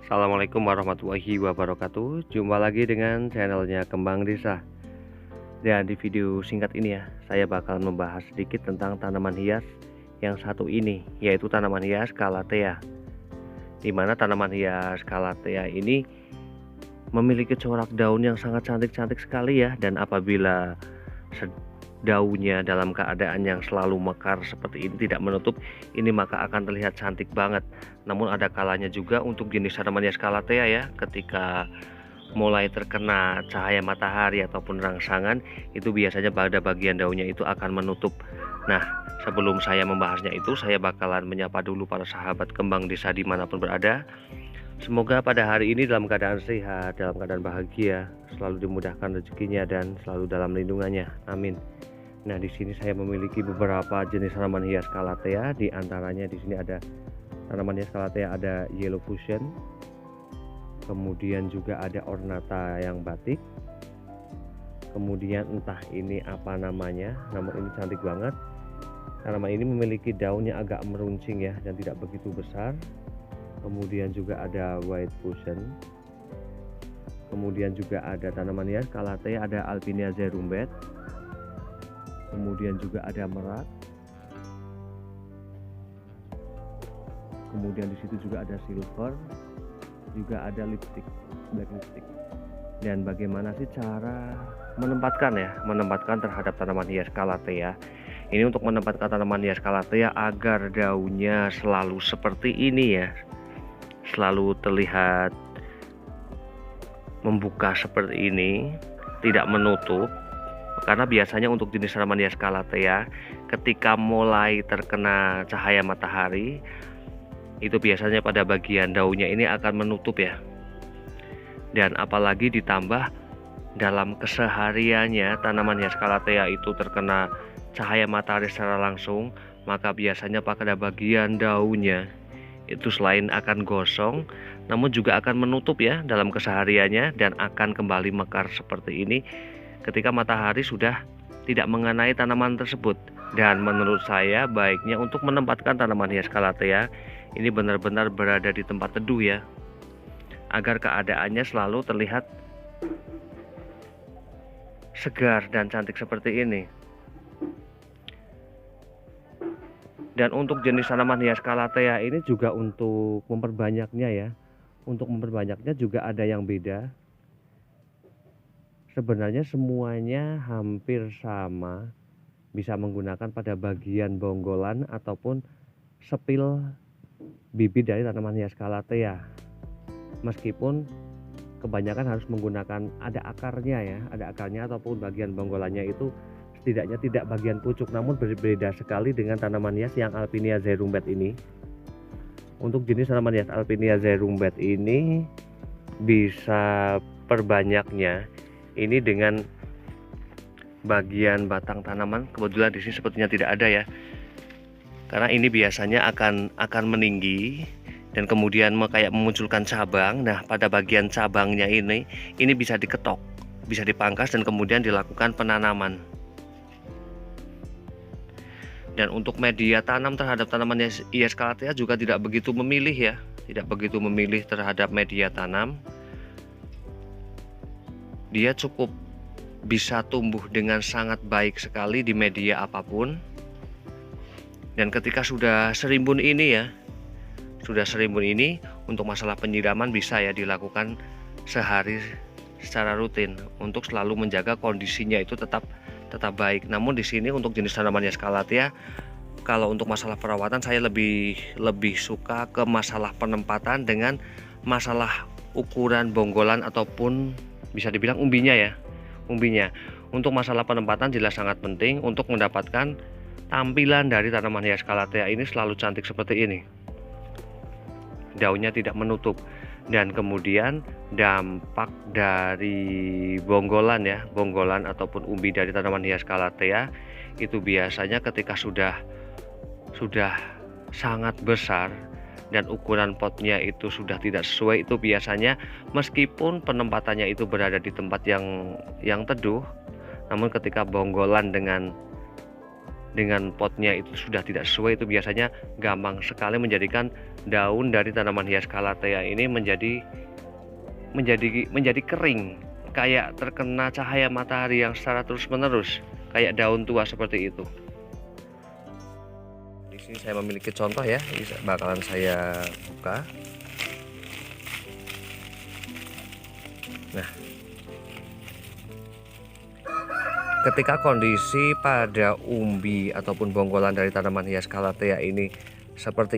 Assalamualaikum warahmatullahi wabarakatuh. Jumpa lagi dengan channelnya Kembang Desa. Dan di video singkat ini ya, saya bakal membahas sedikit tentang tanaman hias yang satu ini, yaitu tanaman hias Calathea. Di mana tanaman hias Calathea ini memiliki corak daun yang sangat cantik-cantik sekali ya. Dan apabila daunnya dalam keadaan yang selalu mekar seperti ini, tidak menutup ini, maka akan terlihat cantik banget. Namun ada kalanya juga untuk jenis tanaman hias Calathea ya, ketika mulai terkena cahaya matahari ataupun rangsangan, itu biasanya pada bagian daunnya itu akan menutup. Nah, sebelum saya membahasnya itu, saya bakalan menyapa dulu para sahabat kembang desa dimanapun berada. Semoga pada hari ini dalam keadaan sehat, dalam keadaan bahagia, selalu dimudahkan rezekinya dan selalu dalam lindungannya. Amin. Nah, di sini saya memiliki beberapa jenis tanaman hias Calathea. Di antaranya di sini ada tanaman hias Calathea, ada Yellow Fuchsia, kemudian juga ada Ornata yang batik, kemudian entah ini apa namanya, namun ini cantik banget. Tanaman ini memiliki daunnya agak meruncing ya, dan tidak begitu besar. Kemudian juga ada White Fuchsia, kemudian juga ada tanaman hias Calathea, ada Alpinia zerumbet, kemudian juga ada merak, kemudian di situ juga ada silver, juga ada lipstick, black lipstick. Dan bagaimana sih cara menempatkan terhadap tanaman hias Calathea ini? Untuk menempatkan tanaman hias Calathea agar daunnya selalu seperti ini ya, selalu terlihat membuka seperti ini, tidak menutup. Karena biasanya untuk jenis tanaman hias Calathea, ketika mulai terkena cahaya matahari, itu biasanya pada bagian daunnya ini akan menutup ya. Dan apalagi ditambah dalam kesehariannya tanaman hias Calathea itu terkena cahaya matahari secara langsung, maka biasanya pada bagian daunnya itu selain akan gosong, namun juga akan menutup ya dalam kesehariannya, dan akan kembali mekar seperti ini ketika matahari sudah tidak mengenai tanaman tersebut. Dan menurut saya baiknya untuk menempatkan tanaman hias Calathea ini benar-benar berada di tempat teduh ya, agar keadaannya selalu terlihat segar dan cantik seperti ini. Dan untuk jenis tanaman hias Calathea ini juga untuk memperbanyaknya ya, untuk memperbanyaknya juga ada yang beda. Sebenarnya semuanya hampir sama, bisa menggunakan pada bagian bonggolan ataupun sepil bibit dari tanaman hias Calathea. Meskipun kebanyakan harus menggunakan ada akarnya ataupun bagian bonggolannya itu setidaknya tidak bagian pucuk. Namun berbeda sekali dengan tanaman hias yang Alpinia zerumbet ini. Untuk jenis tanaman hias Alpinia zerumbet ini bisa perbanyaknya ini dengan bagian batang tanaman. Kebetulan di sini sepertinya tidak ada ya, karena ini biasanya akan meninggi dan kemudian kayak memunculkan cabang. Nah, pada bagian cabangnya ini bisa diketok, bisa dipangkas, dan kemudian dilakukan penanaman. Dan untuk media tanam terhadap tanaman hias Calathea juga tidak begitu memilih ya, tidak begitu memilih terhadap media tanam. Dia cukup bisa tumbuh dengan sangat baik sekali di media apapun. Dan ketika sudah serimbun ini untuk masalah penyiraman bisa ya dilakukan sehari secara rutin untuk selalu menjaga kondisinya itu tetap baik. Namun di sini untuk jenis tanaman hias Calathea, kalau untuk masalah perawatan saya lebih suka ke masalah penempatan dengan masalah ukuran bonggolan ataupun bisa dibilang umbinya ya. Untuk masalah penempatan jelas sangat penting untuk mendapatkan tampilan dari tanaman hias Calathea ini selalu cantik seperti ini. Daunnya tidak menutup. Dan kemudian dampak dari bonggolan ataupun umbi dari tanaman hias Calathea itu biasanya ketika sudah sangat besar dan ukuran potnya itu sudah tidak sesuai, itu biasanya meskipun penempatannya itu berada di tempat yang teduh, namun ketika bonggolan dengan dengan potnya itu sudah tidak sesuai, itu biasanya gampang sekali menjadikan daun dari tanaman hias Calathea ini menjadi kering, kayak terkena cahaya matahari yang secara terus-menerus, kayak daun tua seperti itu. Di sini saya memiliki contoh ya, ini bakalan saya buka. Nah, ketika kondisi pada umbi ataupun bonggolan dari tanaman hias Calathea ini seperti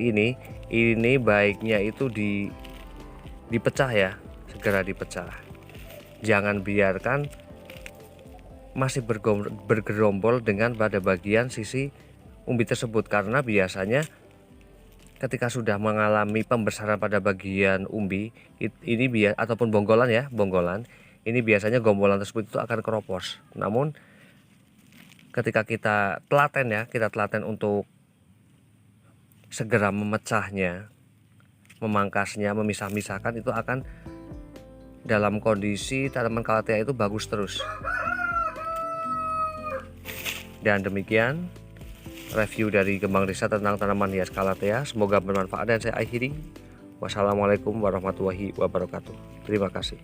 ini baiknya itu dipecah ya, segera dipecah. Jangan biarkan masih bergerombol dengan pada bagian sisi umbi tersebut, karena biasanya ketika sudah mengalami pembesaran pada bagian umbi ini ataupun bonggolan ya, bonggolan ini biasanya gombolan tersebut itu akan keropos. Namun ketika kita telaten untuk segera memecahnya, memangkasnya, memisah-misahkan, itu akan dalam kondisi tanaman Calathea itu bagus terus. Dan demikian review dari Kembang Desa tentang tanaman hias Calathea. Semoga bermanfaat dan saya akhiri. Wassalamualaikum warahmatullahi wabarakatuh. Terima kasih.